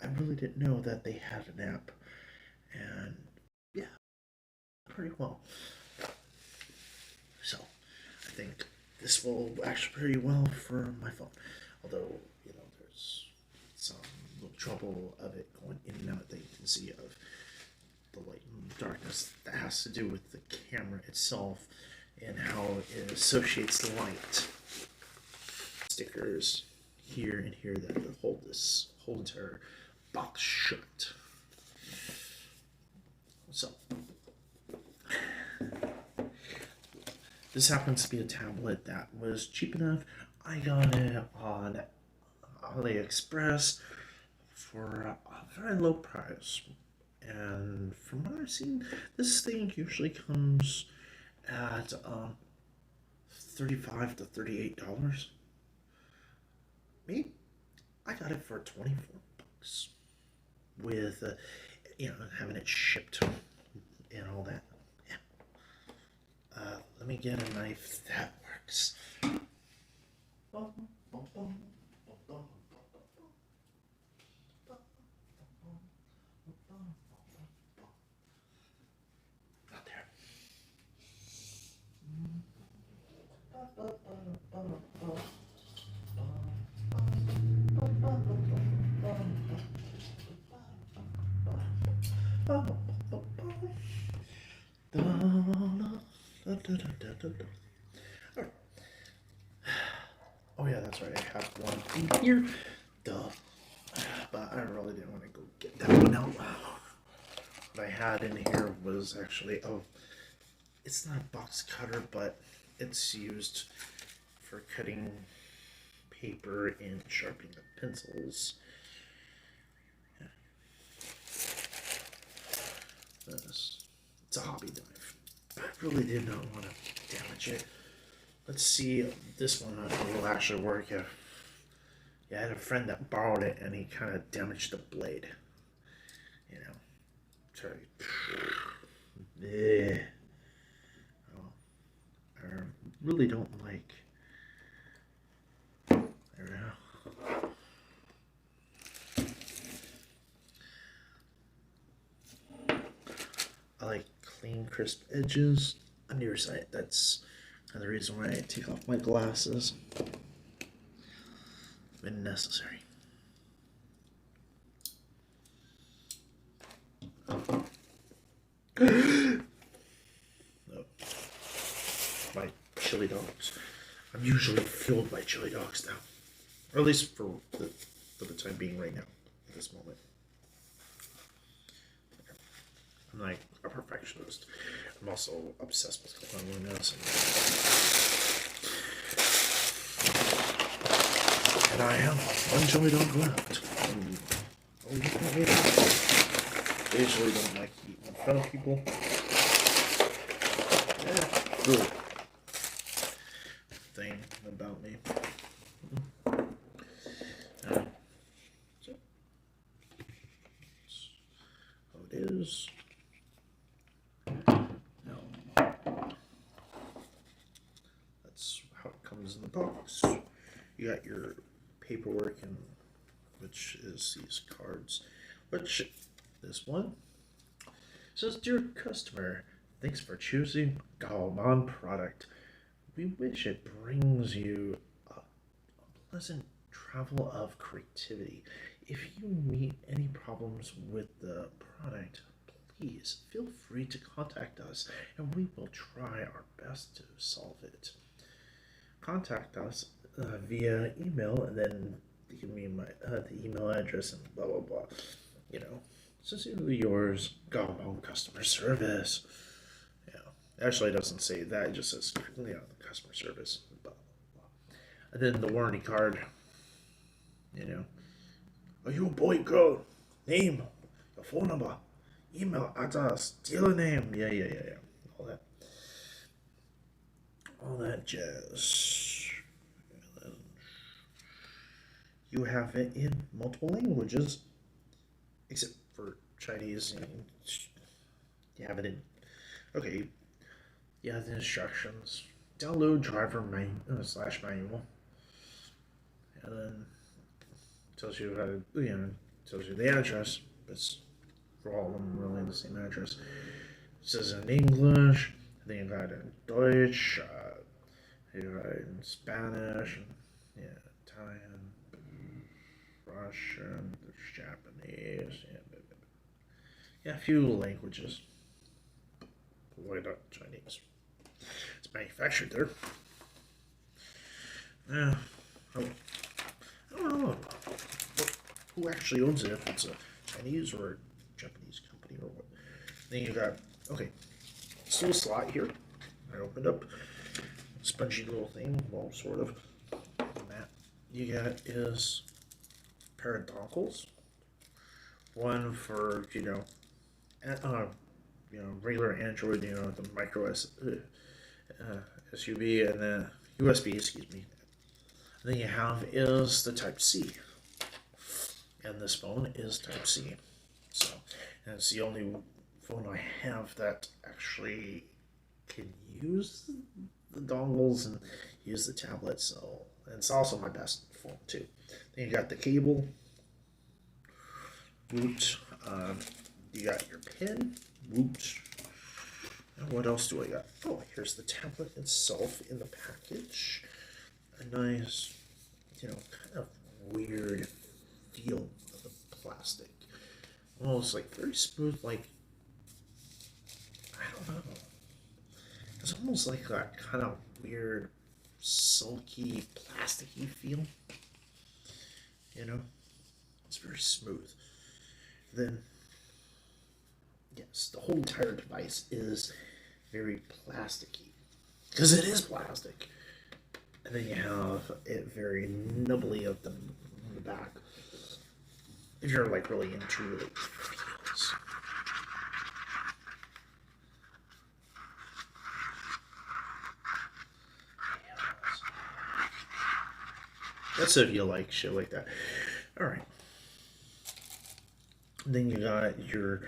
I really didn't know that they had an app, and yeah, pretty well. So I think this will actually pretty well for my phone. Although, there's some little trouble of it going in and out that you can see of the light and darkness that has to do with the camera itself and how it associates light. Stickers here and here that hold this whole entire box shut. So this happens to be a tablet that was cheap enough. I got it on AliExpress for a very low price. And from what I've seen, this thing usually comes at $35 to $38. Me, I got it for $24 with having it shipped and all that. Yeah. Let me get a knife that works. Not there. Oh yeah, that's right. I have one in here. Duh. But I really didn't want to go get that one out. What I had in here was actually it's not a box cutter, but it's used for cutting paper and sharpening the pencils. Yeah. It's a hobby knife. I really did not want to damage it. Let's see if this one will actually work. Yeah, I had a friend that borrowed it and he kind of damaged the blade. Sorry. Yeah. I really don't like. There we go. I like clean, crisp edges. On your side, that's another reason why I take off my glasses when necessary. Oh. My chili dogs. I'm usually filled by chili dogs now, or at least for the time being right now, at this moment. I'm like a perfectionist. I'm also obsessed with cleanliness, and I have one chili dog left. I usually don't like eating in front of people. Yeah, really thing about me. So, how it is. Now, that's how it comes in the box. You got your paperwork, and which is these cards, which this one says, "Dear customer, thanks for choosing Gaomon product. We wish it brings you a pleasant travel of creativity. If you meet any problems with the product, please feel free to contact us and we will try our best to solve it. Contact us via email," and then give me the email address and blah blah blah. Sincerely yours, Gaomon Customer Service. Actually, it doesn't say that. It just says, customer service. Blah, blah, blah. And then the warranty card. Are you a boy, girl? Name, your phone number, email address, dealer name. Yeah. All that. All that jazz. And then you have it in multiple languages, except for Chinese. You have it in. Okay. Yeah, the instructions. Download driver /manual. And then tells you how to, tells you the address. It's for all of them really the same address. It says in English. I think you got it in Deutsch. You got it in Spanish. Yeah, Italian, Russian, Japanese. Yeah, a few languages. Why not Chinese? It's manufactured there. Yeah. I don't know who actually owns it, if it's a Chinese or a Japanese company or what. Then you got, okay, still a slot here. I opened up a spongy little thing, well, sort of. That you got is a pair of dongles. One for, regular Android, the micro SUB, and then USB, excuse me. And then you have is the Type C. And this phone is Type C. So, and it's the only phone I have that actually can use the dongles and use the tablet. So, and it's also my best phone too. Then you got the cable, boot. You got your pen, boot. And what else do I got? Oh, here's the tablet itself in the package. A nice, kind of weird feel of the plastic. Almost like very smooth, like, I don't know. It's almost like that kind of weird, silky, plasticky feel. It's very smooth. Then, yes, the whole entire device is very plasticky. Because it is plastic. And then you have it very nubbly at the back. If you're like really into it. That's if you like shit like that. Alright. Then you got your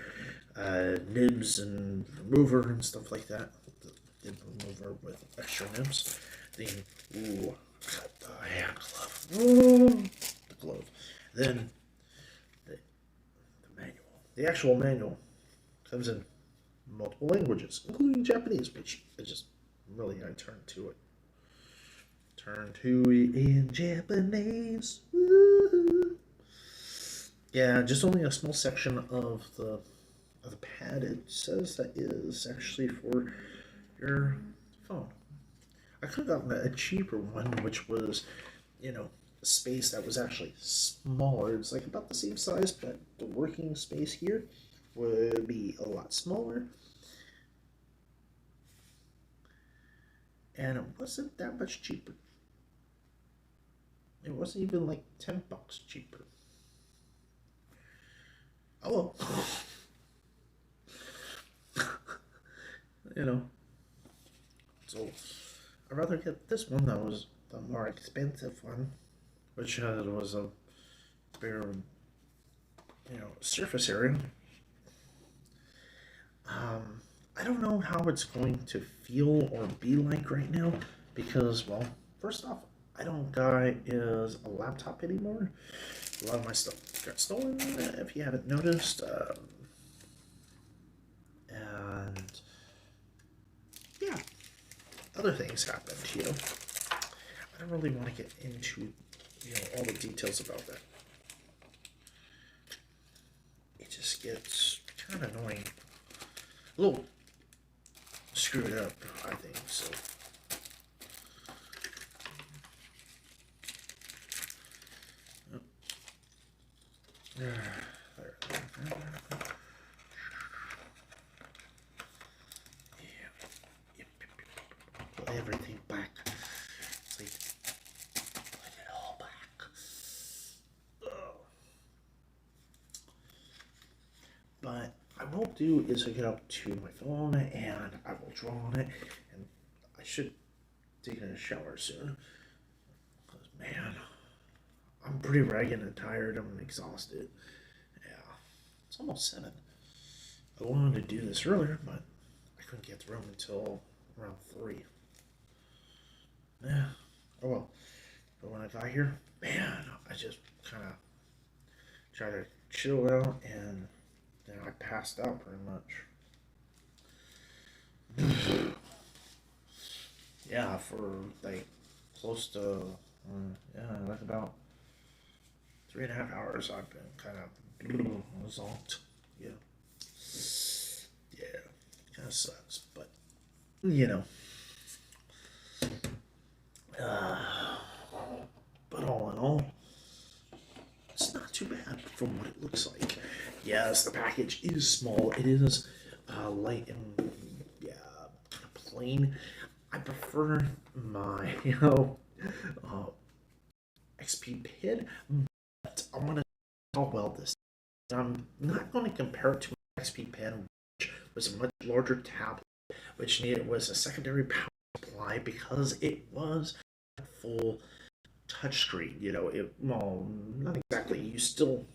nibs and remover and stuff like that. The nib remover with extra nibs. Then, got the hand glove. The glove. Then, the manual. The actual manual comes in multiple languages, including Japanese, which I turn to it. Turn to it in Japanese. Woo-hoo. Yeah, just only a small section of the pad. It says that is actually for your phone. I could have gotten a cheaper one, which was, a space that was actually smaller. It's like about the same size, but the working space here would be a lot smaller. And it wasn't that much cheaper. It wasn't even like $10 cheaper. Oh well. So I'd rather get this one that was the more expensive one, which was a bigger, surface area. I don't know how it's going to feel or be like right now because, well, first off, I don't got is a laptop anymore. A lot of my stuff got stolen, if you haven't noticed. And yeah, other things happened, I don't really want to get into, all the details about that. It just gets kind of annoying. A little screwed up, I think, so. Put everything back. It's like, put it all back. But I will do is hook it up to my phone and I will draw on it, and I should take a shower soon. Because, man, I'm pretty ragged and tired. I'm exhausted. Yeah, it's almost 7. I wanted to do this earlier, but I couldn't get through them until around 3. Yeah, oh well. But when I got here, man, I just kind of try to chill out, and then I passed out pretty much. Yeah, for like close to like about 3.5 hours, I've been kind of zonked. Yeah, yeah, kind of sucks, but you know. Uh, but all in all, it's not too bad from what it looks like. Yes, the package is small. It is light and yeah, kind of plain. I prefer my uh, XP Pid, but I want to see how well this. I'm not going to compare it to my XP Pen, which was a much larger tablet, which needed was a secondary power supply because it was a full touchscreen. Well, not exactly. You still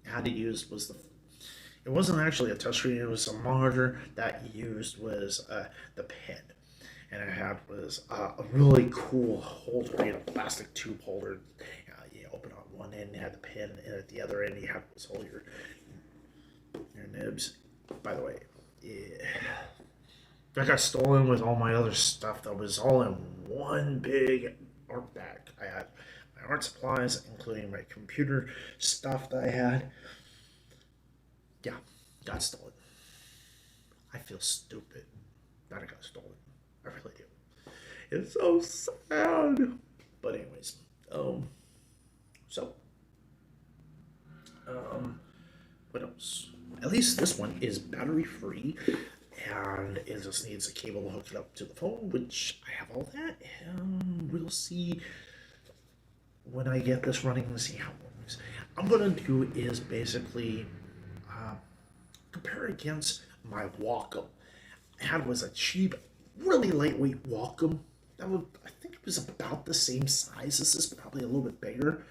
had to use was the. It wasn't actually a touchscreen. It was a monitor that used was the pen, and I had was a really cool holder, plastic tube holder. You open on one end, you had the pen, and at the other end, you had was all your nibs. By the way, yeah, that got stolen with all my other stuff. That was all in one big art bag. I had my art supplies, including my computer stuff that I had. Yeah, got stolen. I feel stupid that it got stolen. I really do. It's so sad. But anyways, so what else? At least this one is battery free, and it just needs a cable to hook it up to the phone, which I have all that, and we'll see when I get this running and see how it works. I'm gonna do is basically compare it against my Wacom. I had was a cheap, really lightweight Wacom. I think it was about the same size. This is probably a little bit bigger,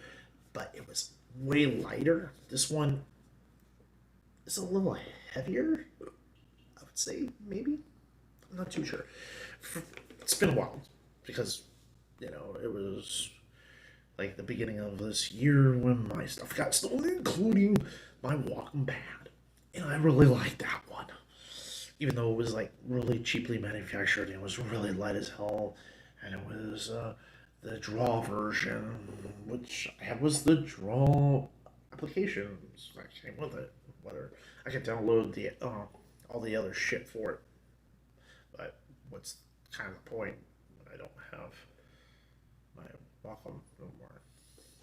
but it was way lighter. This one is a little heavier, I would say, maybe. I'm not too sure. It's been a while because, it was like the beginning of this year when my stuff got stolen, including my Wacom pad. And I really liked that one. Even though it was like really cheaply manufactured and it was really light as hell. And it was the draw version, which I had was the draw applications that came with it. Whether I could download the all the other shit for it. But what's kind of the point when I don't have my Wacom no more?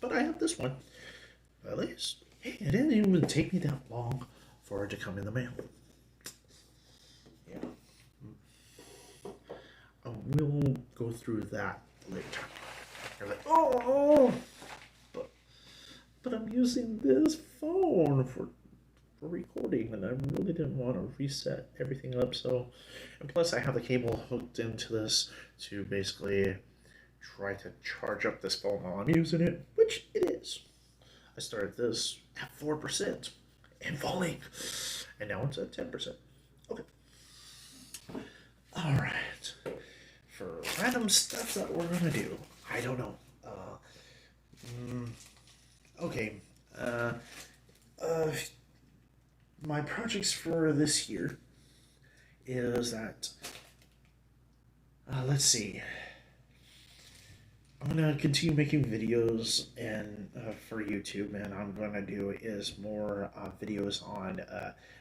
But I have this one. At least, hey, it didn't even take me that long for it to come in the mail. Yeah. We'll go through that later. You're like, oh, but I'm using this phone for recording, and I really didn't want to reset everything up. So, and plus, I have the cable hooked into this to basically try to charge up this phone while I'm using it, which it is. I started this at 4% and falling, and now it's at 10%. Okay. All right. For random stuff that we're gonna do, I don't know. Okay. My projects for this year is that. Let's see. I'm gonna continue making videos and for YouTube, and I'm gonna do is more videos on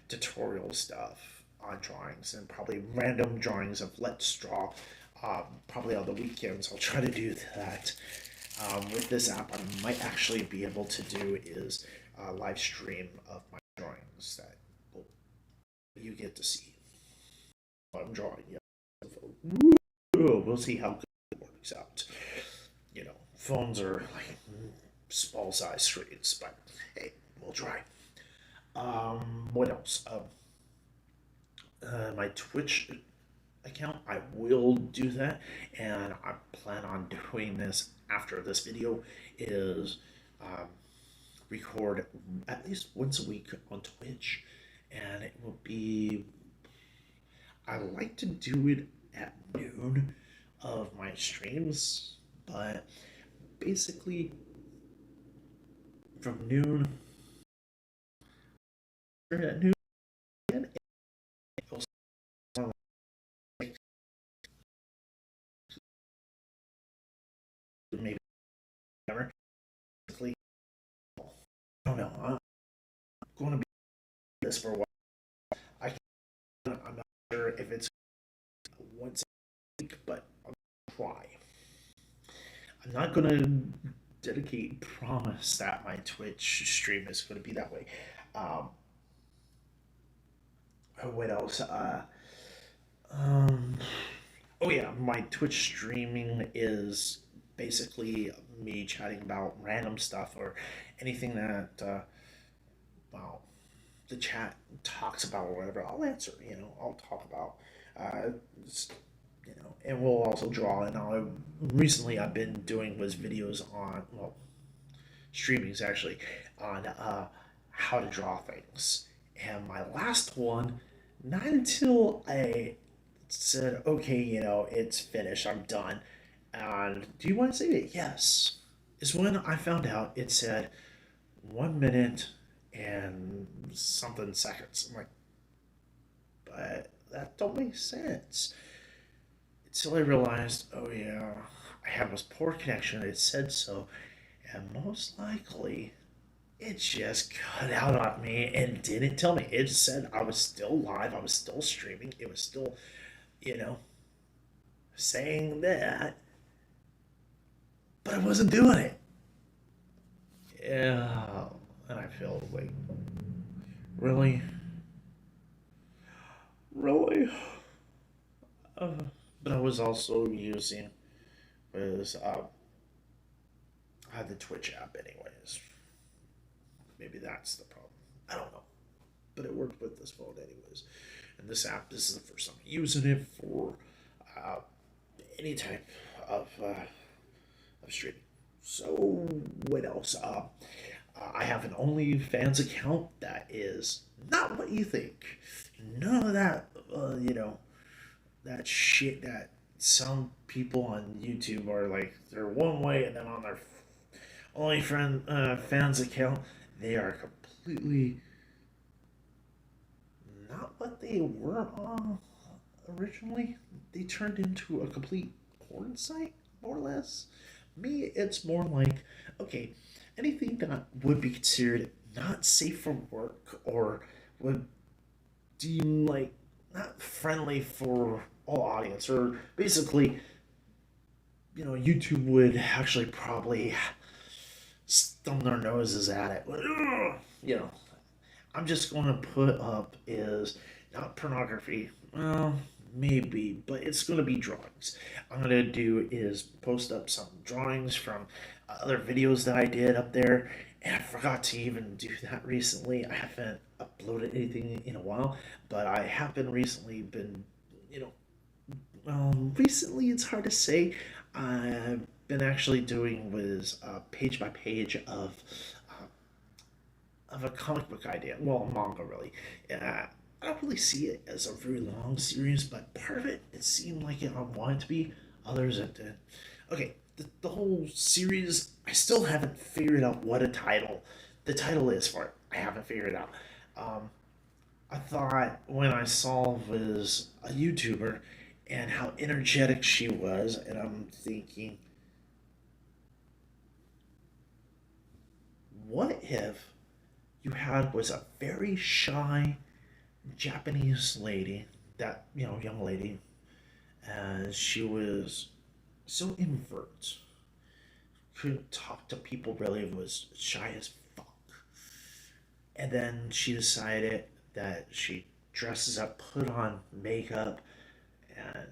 tutorial stuff on drawings and probably random drawings of Let's Draw. Probably on the weekends I'll try to do that. With this app, I might actually be able to do is a live stream of my drawings that you get to see what I'm drawing. Yeah. We'll see how good it works out. Phones are like small size screens, but hey, we'll try. What else? My Twitch account, I will do that, and I plan on doing this after this video is record at least once a week on Twitch, and it will be. I like to do it at noon of my streams, but basically from noon internet news again. It was like maybe ever. I don't know. I'm going to be this for a while. I'm not sure if it's once a week, but I'll try. I'm not going to promise that my Twitch stream is going to be that way. Um, what else? Um, oh yeah, my Twitch streaming is basically me chatting about random stuff or anything that well the chat talks about or whatever. I'll answer. I'll talk about. Uh, and we'll also draw. And recently I've been doing was videos on streamings actually on how to draw things. And my last one, not until I said, okay, it's finished, I'm done. And do you want to save it? Yes. Is when I found out it said 1 minute and something seconds. I'm like, but that don't make sense. Until I realized, oh yeah, I had this poor connection. It said so, and most likely it just cut out on me and didn't tell me. It said I was still live, I was still streaming, it was still, you know, saying that, but I wasn't doing it. Yeah, and I feel like, really? Really? Uh, but I was also using was I had the Twitch app anyways. Maybe that's the problem. I don't know. But it worked with this phone anyways. And this is the first time I'm using it for uh, any type of streaming. So what else? I have an OnlyFans account that is not what you think. None of that, that shit that some people on YouTube are like, they're one way, and then on their fans account, they are completely not what they were originally. They turned into a complete porn site, more or less. Me, it's more like, okay, anything that would be considered not safe for work or would deem like not friendly for all audience, or basically, YouTube would actually probably thumb their noses at it. You know, I'm just going to put up is not pornography. Well, maybe, but it's going to be drawings. I'm going to do is post up some drawings from other videos that I did up there. And I forgot to even do that recently. I haven't uploaded anything in a while, but I have been, you know, recently it's hard to say. I've been actually doing was page by page of a comic book idea. Well, manga really. I don't really see it as a very long series, but part of it seemed like I wanted it to be. Others it did. Okay, the whole series, I still haven't figured out what the title is for it. I haven't figured it out. Um, I thought when I saw was a YouTuber and how energetic she was, and I'm thinking, what if you had was a very shy Japanese lady, that young lady, and she was so invert, couldn't talk to people really, was shy as fuck. And then she decided that she dresses up, put on makeup, and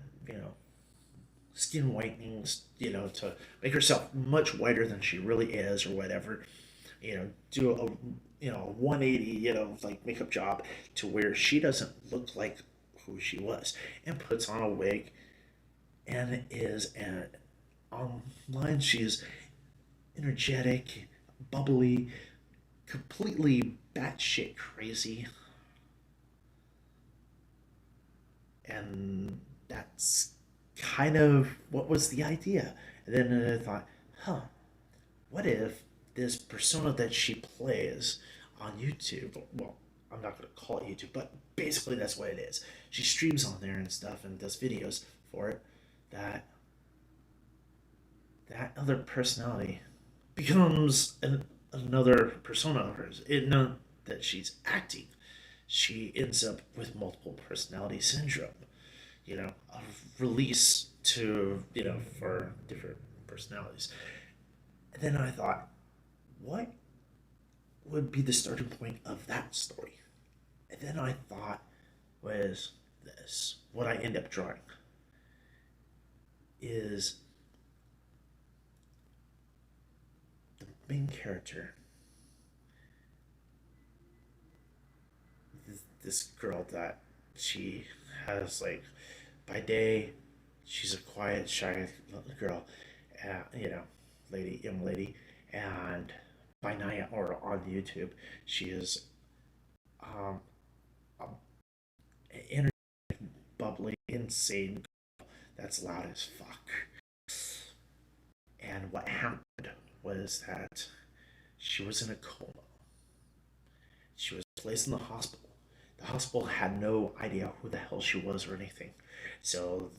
skin whitenings, to make herself much whiter than she really is, or whatever. Do a 180, like makeup job to where she doesn't look like who she was, and puts on a wig, and is and online she's energetic, bubbly, completely batshit crazy, and that's kind of what was the idea. And then I thought, huh, what if this persona that she plays on YouTube, well, I'm not going to call it YouTube, but basically that's what it is. She streams on there and stuff and does videos for it. That other personality becomes another persona of hers. It not that she's acting. She ends up with multiple personality syndrome. A release to for different personalities. And then I thought, what would be the starting point of that story? And then I thought was this. What I end up drawing is the main character, this girl that she has, like, by day she's a quiet, shy girl, young lady, and by night or on YouTube she is um, um energetic, bubbly, insane, that's loud as fuck. And what happened was that she was in a coma. She was placed in the hospital. The hospital had no idea who the hell she was or anything. So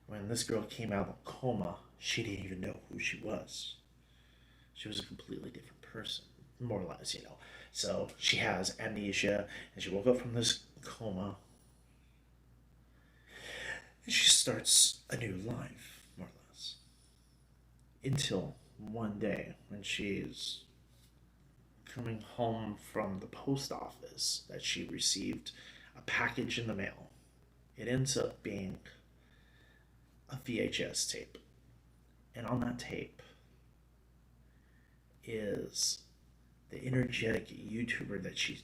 when this girl came out of the coma, she didn't even know who she was. She was a completely different person, more or less. So she has amnesia, and she woke up from this coma, and she starts a new life, more or less. Until one day when she's coming home from the post office, that she received a package in the mail. It ends up being a VHS tape. And on that tape is the energetic YouTuber that she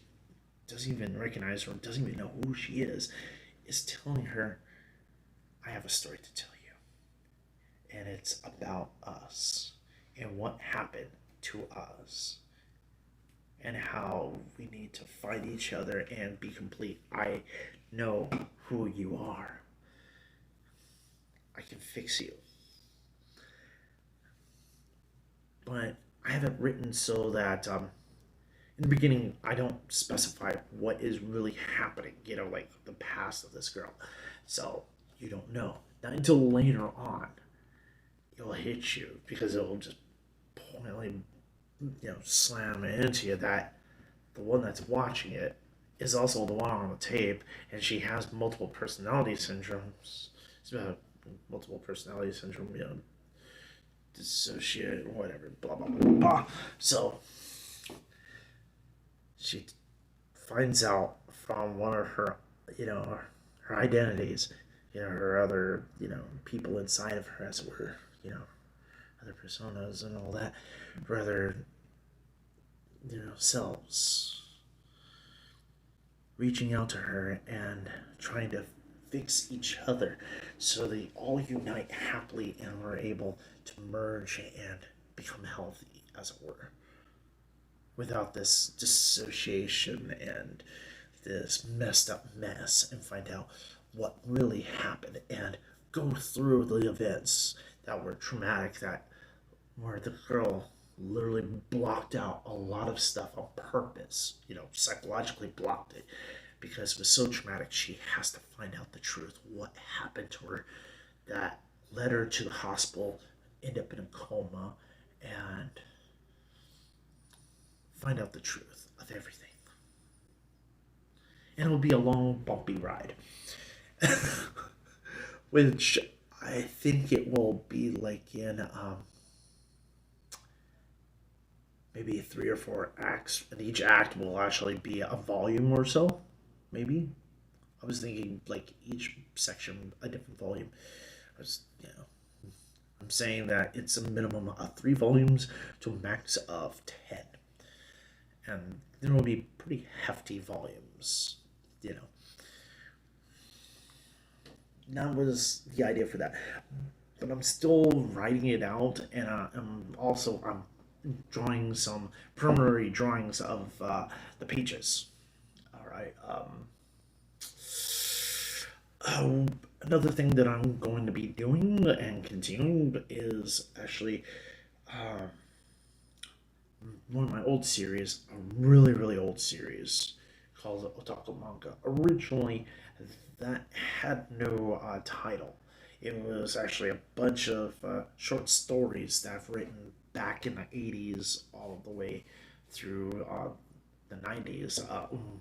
doesn't even recognize or doesn't even know who she is telling her, I have a story to tell you. And it's about us and what happened to us and how we need to find each other and be complete. I know who you are. I can fix you. But I have it written so that in the beginning I don't specify what is really happening, like the past of this girl. So you don't know. Not until later on it'll hit you, because it'll just pointedly slam into you that the one that's watching it is also the one on the tape, and she has multiple personality syndromes. It's about multiple personality syndrome, dissociate, whatever, blah blah blah blah. So she finds out from one of her, her identities, her other, people inside of her, as it were, other personas and all that, rather, selves, reaching out to her and trying to fix each other so they all unite happily and we're able to merge and become healthy, as it were, without this dissociation and this messed up mess, and find out what really happened and go through the events that were traumatic, that where the girl literally blocked out a lot of stuff on purpose, psychologically blocked it because it was so traumatic. She has to find out the truth, what happened to her that led her to the hospital, end up in a coma, and find out the truth of everything. And it'll be a long, bumpy ride. Which I think it will be like in maybe 3 or 4 acts, and each act will actually be a volume or so, maybe. I was thinking like each section a different volume. I'm saying that it's a minimum of 3 volumes to a max of 10, and there will be pretty hefty volumes. That was the idea for that, but I'm still writing it out, and I'm drawing some preliminary drawings of the pages. All right. Another thing that I'm going to be doing and continuing is actually one of my old series, a really, really old series, called Otaku Manga. Originally, that had no title. It was actually a bunch of short stories that I've written back in the 80s all the way through the 90s,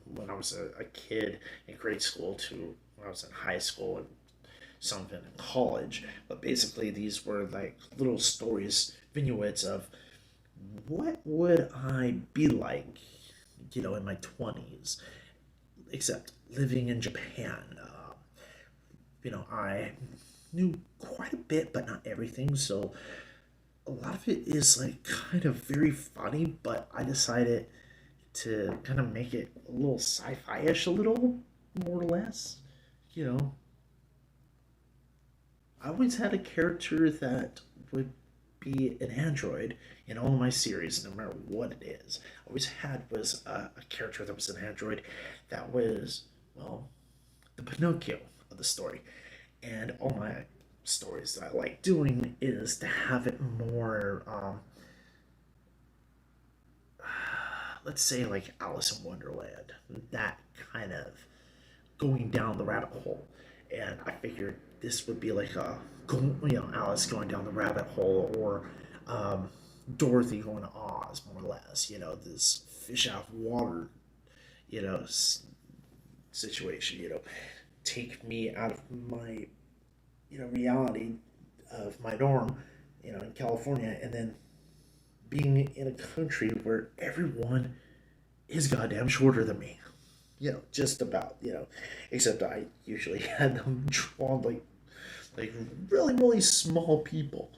when I was a kid in grade school to when I was in high school and some of it in college. But basically, these were like little stories, vignettes of what would I be like, in my 20s, except living in Japan. I knew quite a bit, but not everything. So a lot of it is like kind of very funny, but I decided to kind of make it a little sci-fi-ish, a little more or less. You know, I always had a character that would be an android in all my series, no matter what it is. I always had was a character that was an android that was, well, the Pinocchio of the story. And all my stories that I like doing is to have it more, let's say, like Alice in Wonderland, that kind of going down the rabbit hole. And I figured this would be like Alice going down the rabbit hole, or Dorothy going to Oz, more or less. This fish out of water, you know, situation. Take me out of my, reality of my norm, in California, and then being in a country where everyone is goddamn shorter than me. Just about, except I usually had them drawn like really, really small people.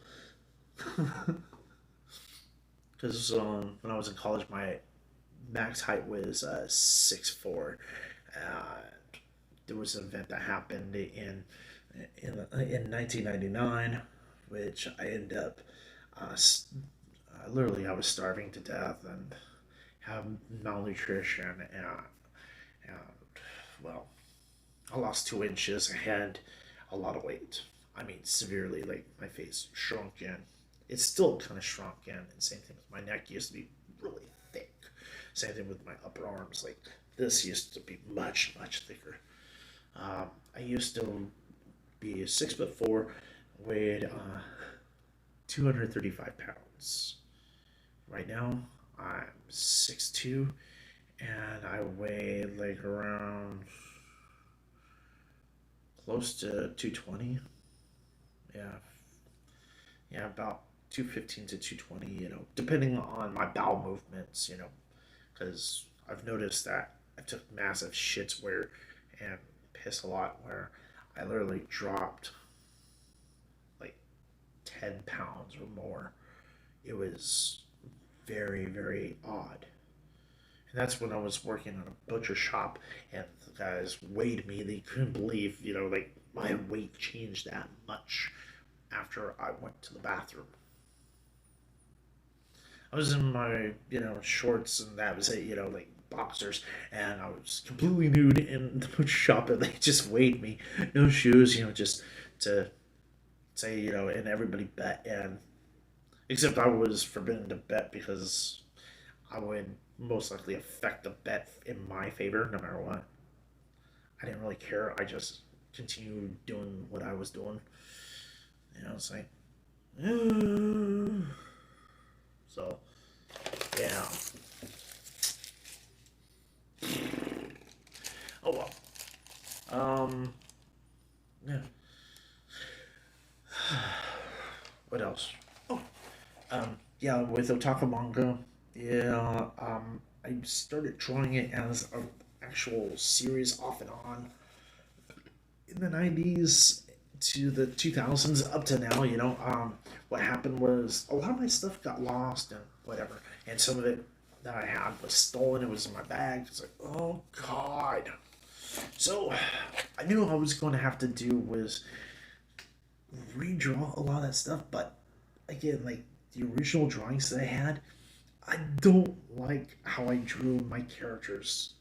Because when I was in college, my max height was 6'4". There was an event that happened in 1999, which I ended up literally I was starving to death and have malnutrition, and well, I lost 2 inches. I had a lot of weight. I mean, severely. Like, my face shrunk in. It's still kind of shrunk in. And same thing with my neck. Used to be really thick. Same thing with my upper arms. Like, this used to be much, much thicker. I used to be 6'4", weighed 235 pounds. Right now, I'm 6'2", and I weigh like around close to 220. Yeah, yeah, about 215 to 220. Depending on my bowel movements. Because I've noticed that I took massive shits and piss a lot, where I literally dropped like 10 pounds or more. It was very, very odd. And that's when I was working on a butcher shop, and the guys weighed me. They couldn't believe, like, my weight changed that much after I went to the bathroom. I was in my, shorts, and that was it, like boxers, and I was completely nude in the butcher shop, and they just weighed me. No shoes, just to say, and everybody bet, and except I was forbidden to bet because I would most likely affect the bet in my favor no matter what. I didn't really care. I just continued doing what I was doing. It's like, so, yeah. Oh well. Yeah. What else? Oh, yeah, with Otaka manga, yeah, I started drawing it as an actual series off and on in the 90s to the 2000s up to now. What happened was a lot of my stuff got lost and whatever, and some of it that I had was stolen. It was in my bag. It's like, oh god. So I knew I was going to have to do was redraw a lot of that stuff, but again, like the original drawings that I had, I don't like how I drew my characters.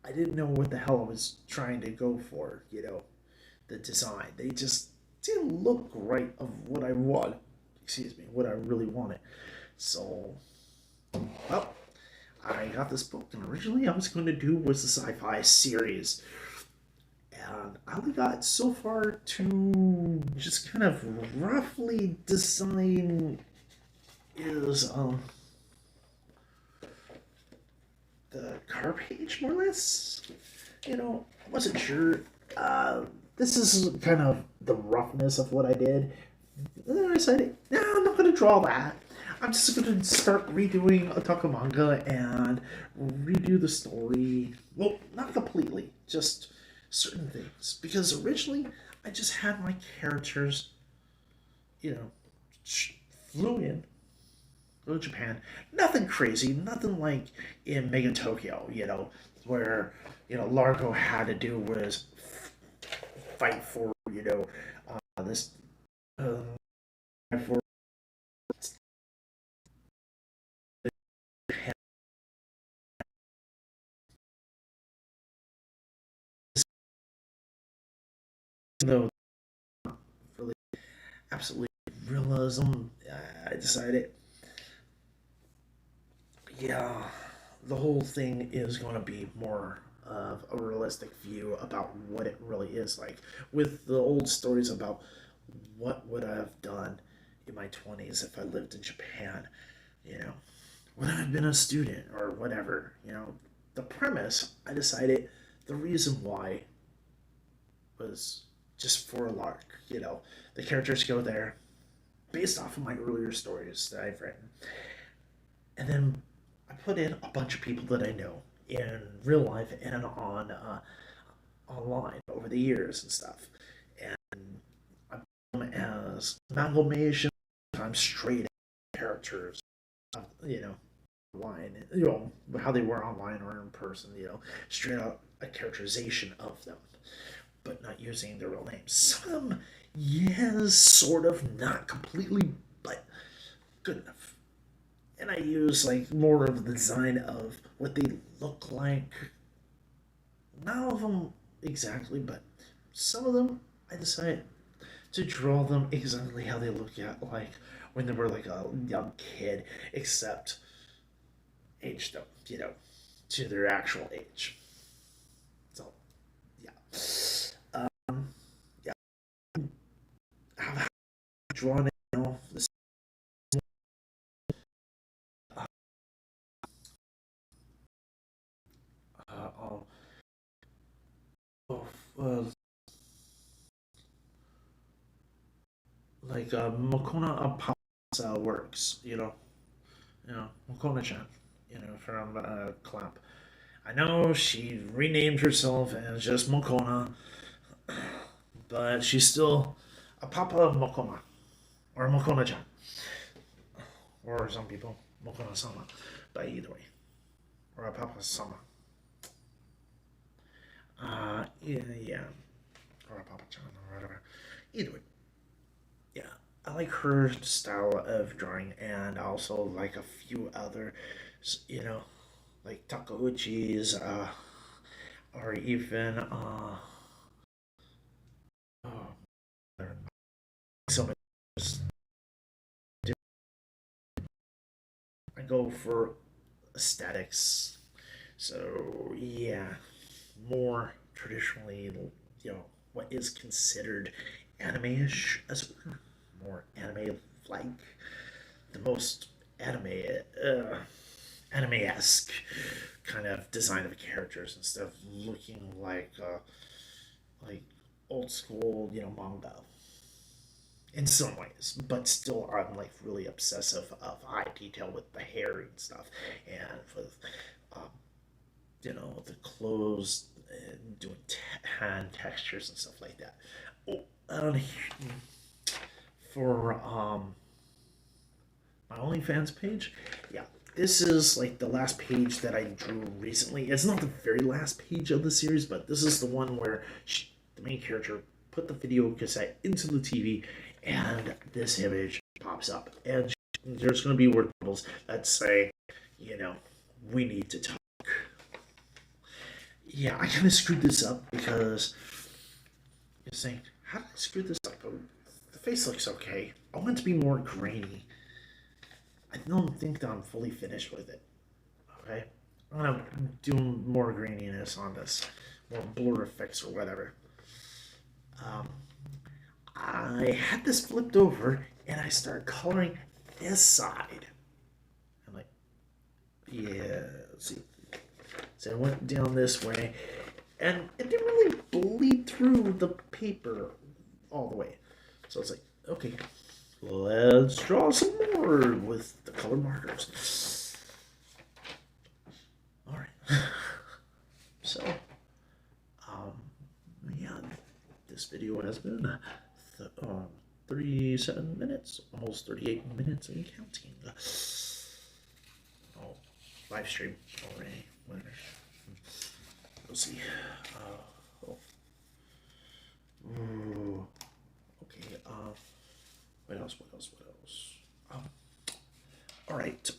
I didn't know what the hell I was trying to go for, the design. They just didn't look right of what I want. Excuse me, what I really wanted. So, well, I got this book, and originally I was going to do was the sci-fi series, and I only got so far to just kind of roughly design is the car page more or less. I wasn't sure. This is kind of the roughness of what I did. And then I decided, no, I'm not going to draw that. I'm just going to start redoing Otaku manga and redo the story. Well, not completely, just certain things. Because originally, I just had my characters, you know, flew in, go to Japan. Nothing crazy, nothing like in Mega Tokyo, where, Largo had to do was fight for, this, for no really absolutely realism. I decided, yeah, the whole thing is going to be more of a realistic view about what it really is like. With the old stories about what would I have done in my 20s if I lived in Japan, you know, would I have been a student or whatever, The premise, I decided the reason why was just for a lark, The characters go there based off of my earlier stories that I've written. And then I put in a bunch of people that I know in real life and on online over the years and stuff. And I put them as amalgamation, sometimes straight characters, you know, online, how they were online or in person, straight out a characterization of them, but not using their real names. Some of them, yes, sort of, not completely, but good enough. And I use like more of the design of what they look like. Not all of them exactly, but some of them I decided to draw them exactly how they look at like when they were like a young kid, except aged them, to their actual age. So yeah, yeah, I've drawn it now. This uh, uh, like Mokona Apasa works, Mokona-chan, from Clamp. I know she renamed herself as just Mokona, but she's still a Papa Mokona, or Mokona-chan, or some people, Mokona-sama, but either way, or a Papa-sama. Yeah, or a Papa-chan, or whatever. Either way, yeah, I like her style of drawing, and I also like a few other, you know, like Takauchi's, or even, oh, so many. I go for aesthetics. So yeah, more traditionally, what is considered anime-ish, as it were, more anime-like, the most uh, anime-esque kind of design of characters instead of looking like old school, manga in some ways, but still I'm like really obsessive of eye detail with the hair and stuff, and with um, the clothes and doing hand textures and stuff like that. Oh, for my OnlyFans page, yeah, this is like the last page that I drew recently. It's not the very last page of the series, but this is the one where the main character put the video cassette into the TV, and this image pops up, and there's going to be word bubbles that say, you know, we need to talk. Yeah, I kind of screwed this up because you're saying, how did I screw this up? Oh, the face looks okay. I want it to be more grainy. I don't think that I'm fully finished with it. Okay, I'm gonna do more graininess on this, more blur effects or whatever. Um, I had this flipped over and I started coloring this side. I'm like, yeah, let's see. So I went down this way and it didn't really bleed through the paper all the way. So it's like, okay, let's draw some more with the color markers. All right. So, yeah, this video has been 37 minutes, almost 38 minutes and counting. Oh, live stream already. Whatever. Let's see. Oh. Ooh. Okay. What else? All right.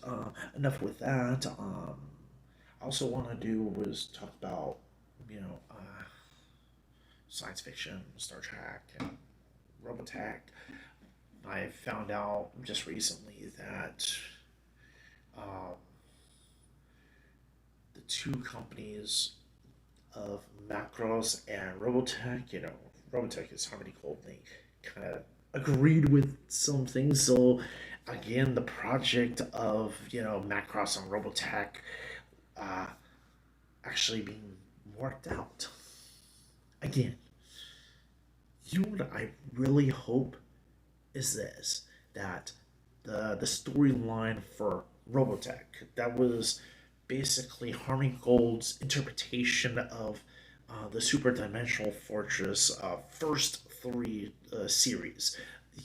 Enough with that. I also want to do was talk about, science fiction, Star Trek, and Robotech. I found out just recently that um, the two companies of Macross and Robotech, Robotech is Harmony Gold, they kind of agreed with some things. So, again, the project of, Macross and Robotech uh, actually being worked out. Again, what I really hope is this, that the storyline for Robotech, that was basically Harmony Gold's interpretation of the Super Dimensional Fortress first three series.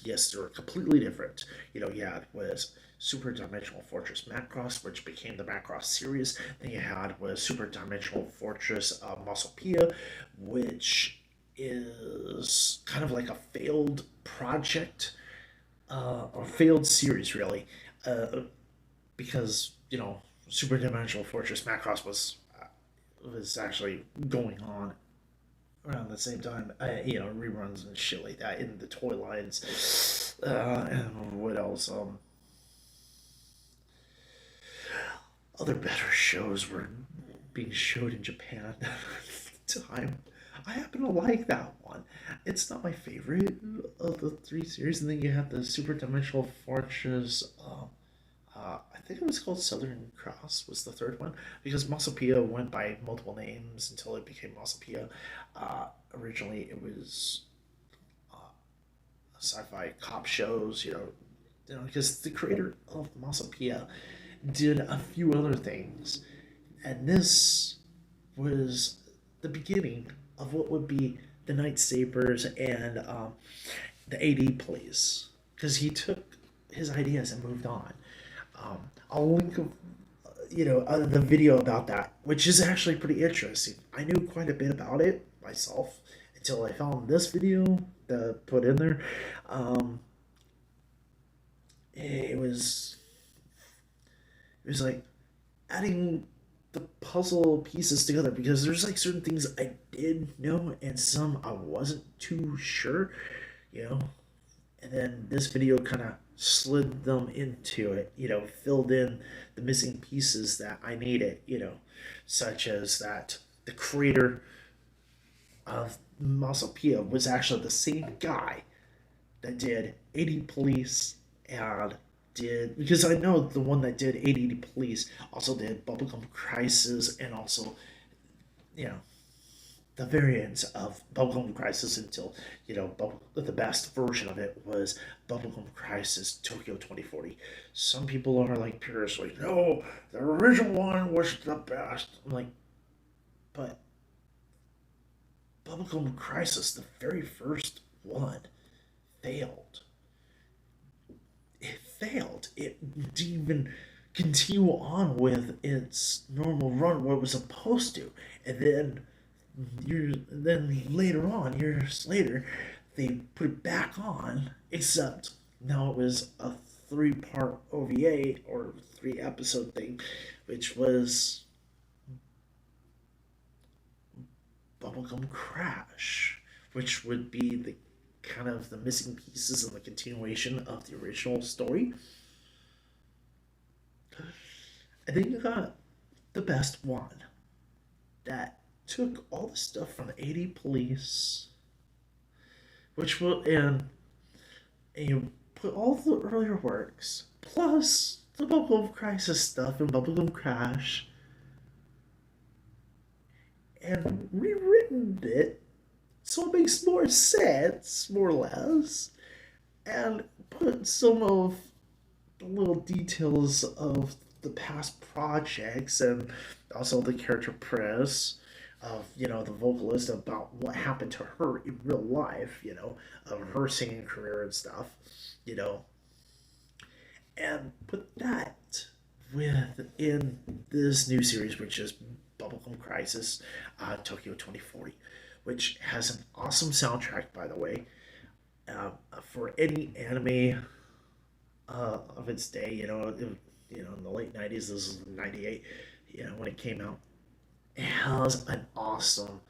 Yes, they were completely different. Yeah, it was Super Dimensional Fortress Macross, which became the Macross series. Then you had was Super Dimensional Fortress Masopia, which is kind of like a failed project, or failed series, really, because Super Dimensional Fortress Macross was actually going on around the same time. Reruns and shit like that in the toy lines. And what else? Other better shows were being showed in Japan at the time. I happen to like that one. It's not my favorite of the three series. And then you have the Super Dimensional Fortress. I think it was called Southern Cross was the third one, because Masopia went by multiple names until it became Masopia. Originally, it was sci-fi cop shows. Because the creator of Masopia did a few other things, and this was the beginning of what would be the Night Sabers and the AD Police, because he took his ideas and moved on. I'll link the video about that, which is actually pretty interesting. I knew quite a bit about it myself until I found this video to put in there. It was like adding the puzzle pieces together, because there's like certain things I did know and some I wasn't too sure, and then this video kind of slid them into it, filled in the missing pieces that I needed, such as that the creator of Masopia was actually the same guy that did 80 Police and did, because I know the one that did 80 Police also did Bubblegum Crisis, and also, the variants of Bubblegum Crisis until, the best version of it was Bubblegum Crisis Tokyo 2040. Some people are like purists, like, no, the original one was the best. I'm like, but Bubblegum Crisis, the very first one, failed. It failed. It didn't even continue on with its normal run what it was supposed to. And then later on, years later, they put it back on, except now it was a 3-part OVA or 3-episode thing, which was Bubblegum Crash, which would be the kind of the missing pieces and the continuation of the original story. And then you got the best one that took all the stuff from the 80 Police, which will and you put all the earlier works plus the Bubblegum Crisis stuff and Bubblegum Crash and rewritten it so it makes more sense, more or less, and put some of the little details of the past projects and also the character press of the vocalist about what happened to her in real life, of her singing career and stuff, you know, and put that within this new series, which is Bubblegum Crisis, Tokyo 2040, which has an awesome soundtrack, by the way. For any anime of its day, in the late 90s, this is 98, when it came out. It has an awesome,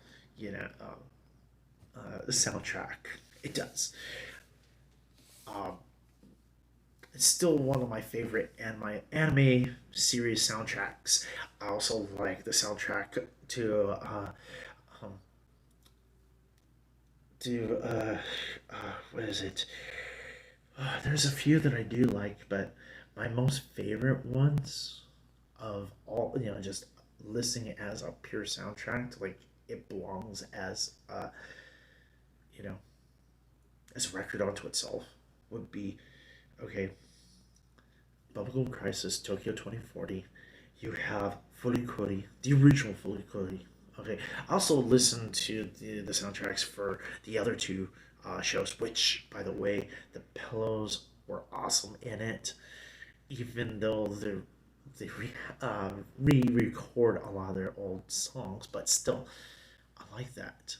soundtrack. It does. Um, it's still one of my favorite anime series soundtracks. I also like the soundtrack um, what is it? There's a few that I do like, but my most favorite ones of all, just listening as a pure soundtrack, like it belongs you know, as a record onto itself, would be okay. Bubblegum Crisis, Tokyo 2040. You have Furikuri, the original Furikuri. Okay, I also listened to the soundtracks for the other two shows, which, by the way, the pillows were awesome in it, even though they re-record a lot of their old songs, but still, I like that.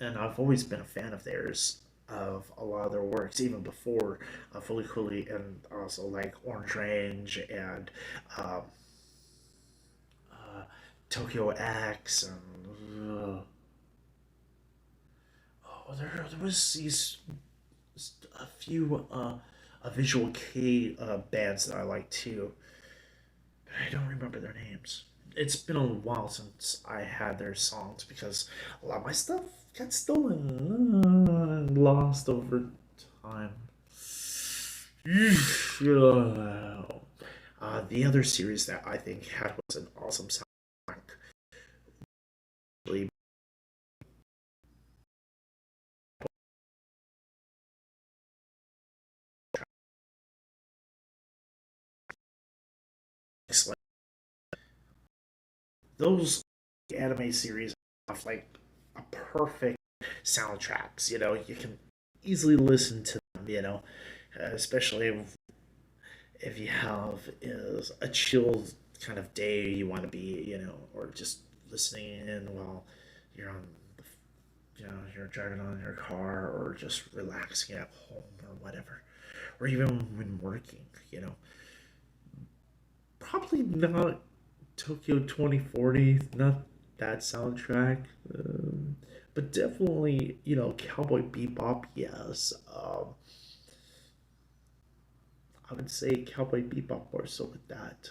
And I've always been a fan of theirs, of a lot of their works, even before Fully Cooley, and also like Orange Range and um, uh, Tokyo X, and there was these a few a visual kei bands that I like too, but I don't remember their names. It's been a while since I had their songs because a lot of my stuff got stolen and lost over time. Yeah. The other series that I think had was an awesome soundtrack. Really, excellent. Those anime series have like a perfect soundtracks. You can easily listen to them. Especially if you have is a chill kind of day you want to be. Or just listening in while you're on you're driving on your car or just relaxing at home or whatever, or even when working. Probably not Tokyo 2040, not that soundtrack, but definitely, Cowboy Bebop, yes. I would say Cowboy Bebop more so with that.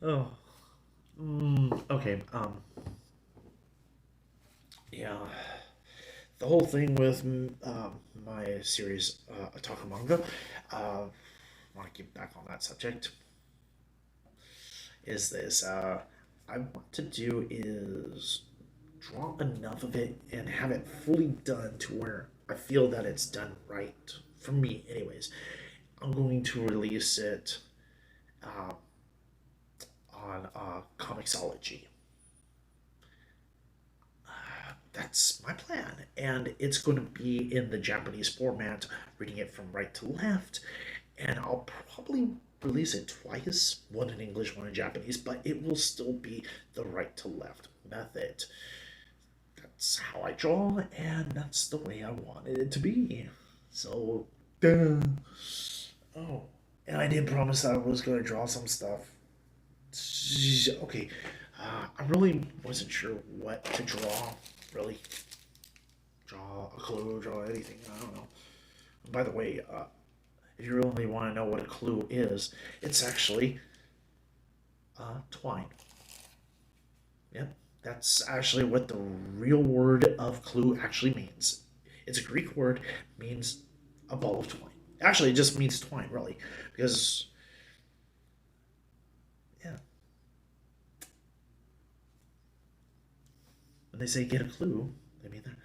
Oh, okay, yeah. The whole thing with my series, Otaku Manga, want to get back on that subject, is this. I want to do is draw enough of it and have it fully done to where I feel that it's done right. For me, anyways. I'm going to release it uh, on Comixology. That's my plan. And it's going to be in the Japanese format, reading it from right to left. And I'll probably release it twice, one in English, one in Japanese, but it will still be the right to left method. That's how I draw, and that's the way I wanted it to be. So, duh. Oh, and I did promise that I was going to draw some stuff. Okay, I really wasn't sure what to draw, really. Draw a clue, draw anything, I don't know. By the way, if you really want to know what a clue is, it's actually twine. Yep, that's actually what the real word of clue actually means. It's a Greek word, means a ball of twine. Actually, it just means twine, really, because yeah, when they say get a clue, they mean that.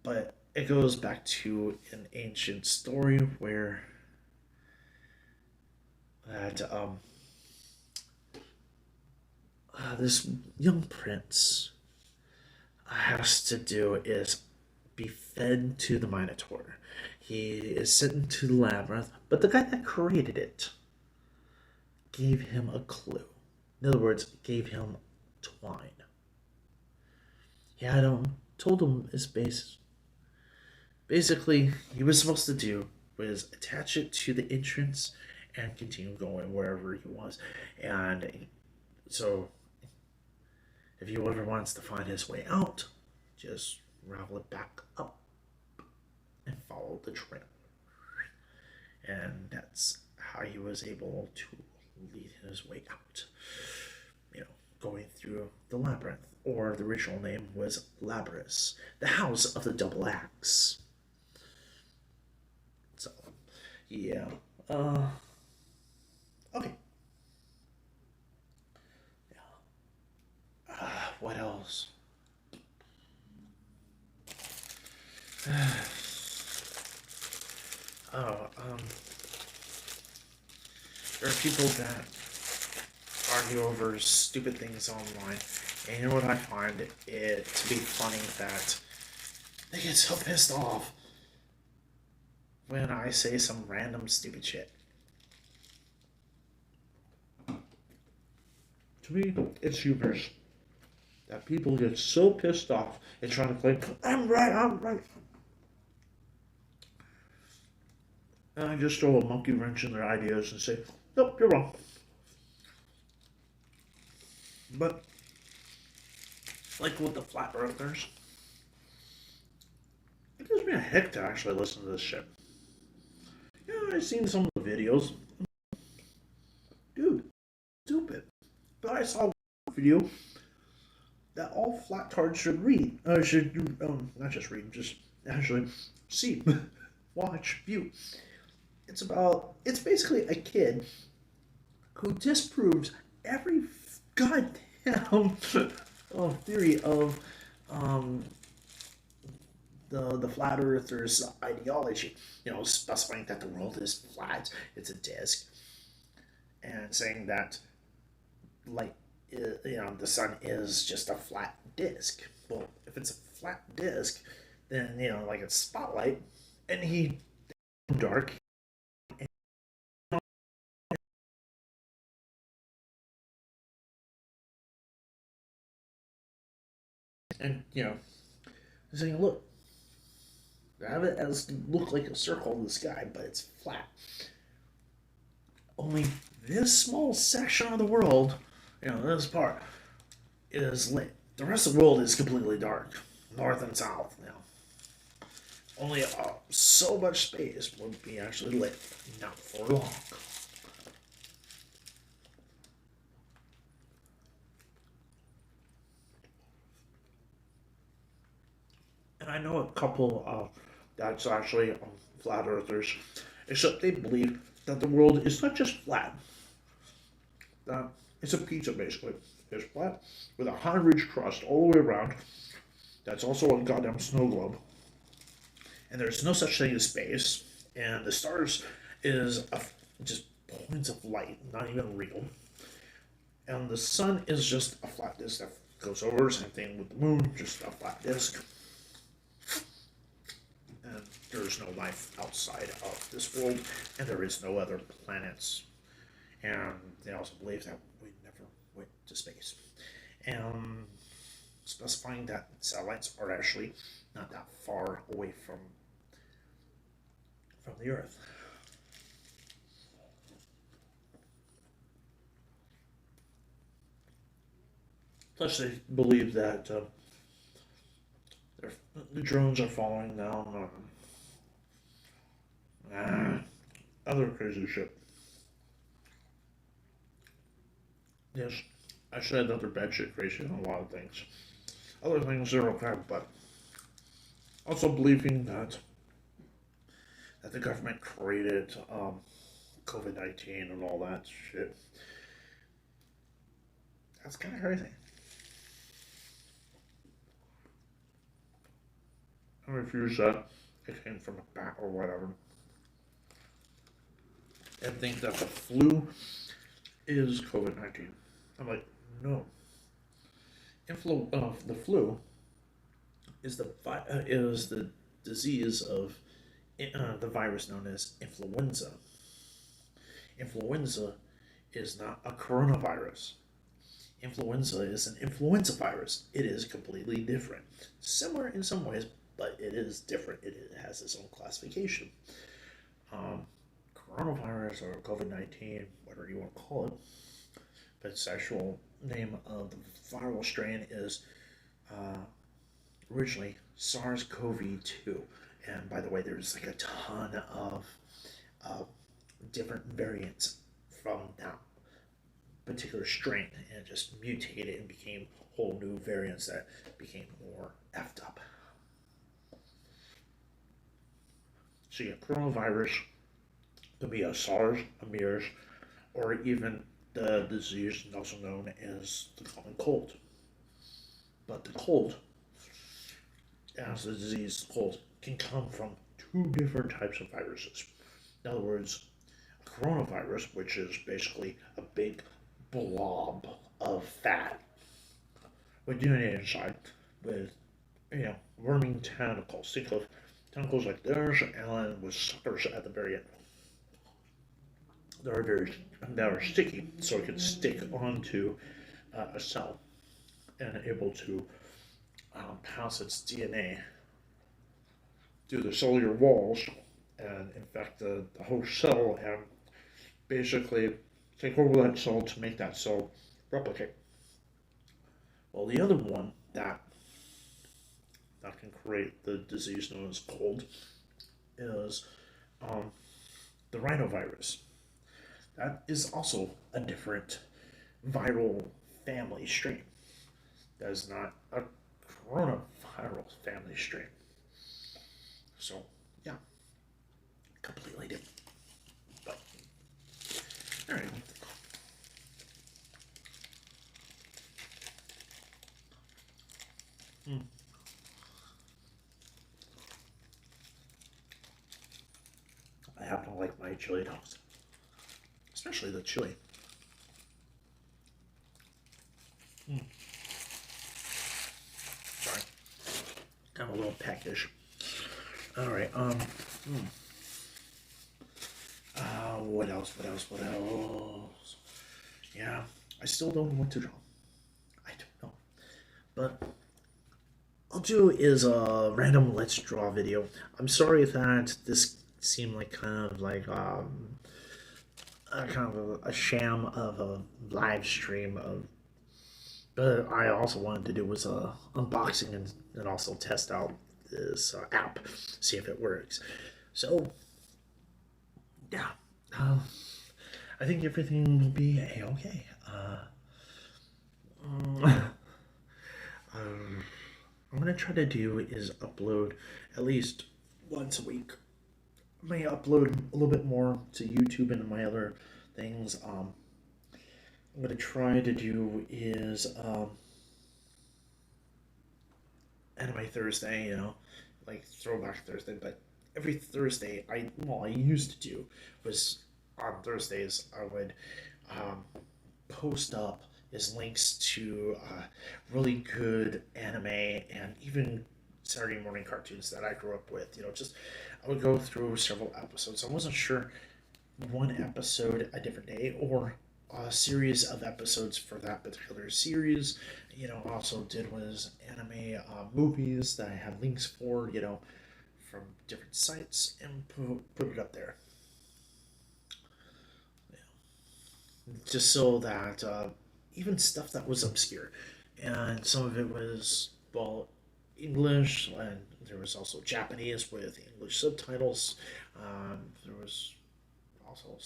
But it goes back to an ancient story where that this young prince has to do is be fed to the Minotaur. He is sent into the labyrinth, but the guy that created it gave him a clue. In other words, gave him twine. He had told him his base. Basically, he was supposed to do was attach it to the entrance and continue going wherever he was. And so, if he ever wants to find his way out, just ravel it back up and follow the trail. And that's how he was able to lead his way out. You know, going through the labyrinth, or the original name was Labyrinth, the house of the double axe. So, yeah. Okay. What else? Oh, there are people that argue over stupid things online, and you know what, I find it to be funny that they get so pissed off when I say some random stupid shit. To me, it's humorous that people get so pissed off and trying to claim, I'm right, I'm right. And I just throw a monkey wrench in their ideas and say, nope, you're wrong. But, like with the flat earthers, it gives me a heck to actually listen to this shit. Yeah, I've seen some of the videos. Dude, stupid. But I saw a video that all flat tards should read. Should, not just read, just actually see, watch, view. It's basically a kid who disproves every goddamn theory of the flat earthers ideology. You know, specifying that the world is flat, it's a disc, and saying that light, the sun is just a flat disc. Well, if it's a flat disc, then like it's spotlight, and he dark. And saying, look, have it as look like a circle in the sky, but it's flat. Only this small section of the world, this part, is lit. The rest of the world is completely dark, north and south. Only so much space would be actually lit, not for long. And I know a couple that's actually flat earthers, except they believe that the world is not just flat. That it's a pizza basically. It's flat with a high ridge crust all the way around. That's also a goddamn snow globe. And there's no such thing as space. And the stars is just points of light, not even real. And the sun is just a flat disk that goes over. Same thing with the moon, just a flat disk. And there's no life outside of this world, and there is no other planets. And they also believe that we never went to space. And specifying that satellites are actually not that far away from the Earth. Plus, they believe that the drones are falling down on other crazy shit. Yes, I said that they're batshit crazy on a lot of things. Other things are okay, but also believing that the government created COVID-19 and all that shit. That's kind of crazy. I refuse that it came from a bat or whatever. And think that the flu is COVID-19. I'm like, no. The flu is the disease of the virus known as influenza. Influenza is not a coronavirus. Influenza is an influenza virus. It is completely different. Similar in some ways, but it is different. It has its own classification. Coronavirus or COVID-19, whatever you want to call it, but its actual name of the viral strain is originally SARS-CoV-2. And by the way, there's like a ton of different variants from that particular strain, and it just mutated and became whole new variants that became more effed up. So you have coronavirus, could be a SARS, a MERS, or even the disease also known as the common cold. But the cold, as the disease cold, can come from two different types of viruses. In other words, a coronavirus, which is basically a big blob of fat with DNA inside, with worming tentacles. Think of tentacles like this, and with suckers at the very end. They are sticky, so it can stick onto a cell and able to pass its DNA through the cellular walls and infect the whole cell and basically take over that cell to make that cell replicate. Well, the other one that can create the disease known as cold is the rhinovirus. That is also a different viral family strain. That is not a coronavirus family strain. So, yeah, completely different. But, all right. I happen to like my chili dogs, especially the chili. Sorry, I'm a little peckish. All right. What else? Yeah, I still don't know what to draw. I don't know, but I'll do is a random let's draw video. I'm sorry that this seemed like kind of a sham of a live stream of, but I also wanted to do was a unboxing and also test out this app, see if it works. So yeah, I think everything will be a-okay. I'm gonna try to do is upload at least once a week. I may upload a little bit more to YouTube and my other things. I'm gonna try to do is Anime Thursday, like Throwback Thursday. But every Thursday, I used to do was on Thursdays I would post up is links to really good anime and even Saturday morning cartoons that I grew up with. I would go through several episodes. I wasn't sure one episode a different day or a series of episodes for that particular series. Also did was anime movies that I had links for, from different sites and put it up there. Just so that even stuff that was obscure, and some of it was, well, English, and there was also Japanese with English subtitles. There was also,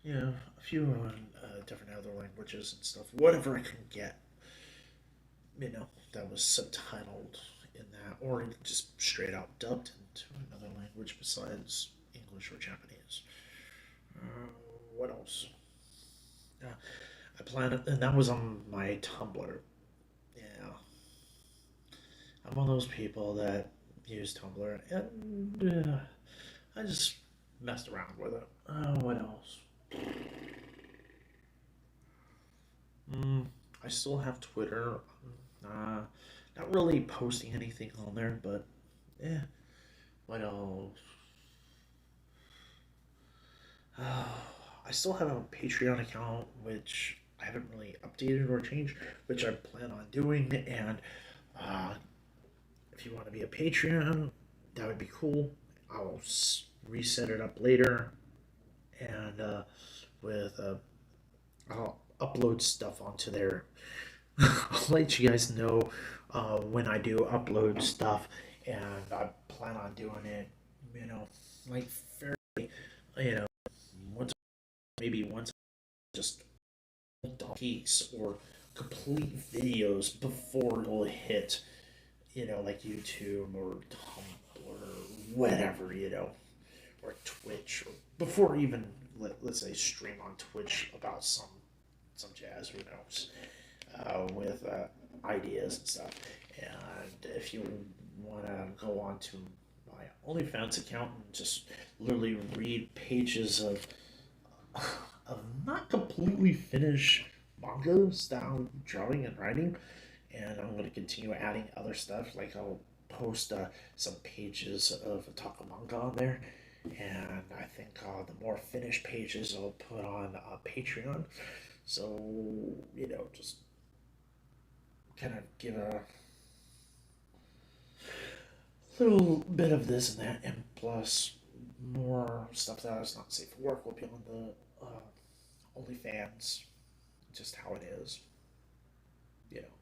a few on different other languages and stuff. Whatever I can get, that was subtitled in that, or just straight out dubbed into another language besides English or Japanese. What else? Uh, I planned it, and that was on my Tumblr. Yeah, I'm one of those people that use Tumblr, and I just messed around with it. What else? I still have Twitter. Uh, Not really posting anything on there, but yeah. What else? I still have a Patreon account, which I haven't really updated or changed, which I plan on doing. And uh, if you want to be a Patreon, that would be cool. I'll reset it up later, and with I'll upload stuff onto there. I'll let you guys know when I do upload stuff, and I plan on doing it. You know, like fairly, you know, once maybe once just piece or complete videos before it'll hit, like YouTube or Tumblr or whatever, or Twitch, or before even let's say stream on Twitch about some jazz, who knows, with ideas and stuff. And if you want to go on to my OnlyFans account and just literally read pages of not completely finished manga style drawing and writing, and I'm going to continue adding other stuff. Like I'll post some pages of Otaku manga on there, and I think the more finished pages I'll put on Patreon. So just kind of give a little bit of this and that, and plus more stuff that is not safe for work will be on the OnlyFans, just how it is, you know.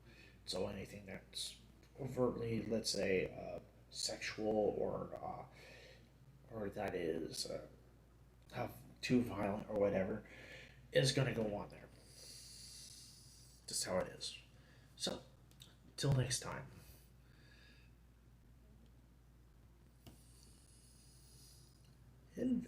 So anything that's overtly, let's say, sexual or that is too violent or whatever, is gonna go on there. Just how it is. So, till next time. And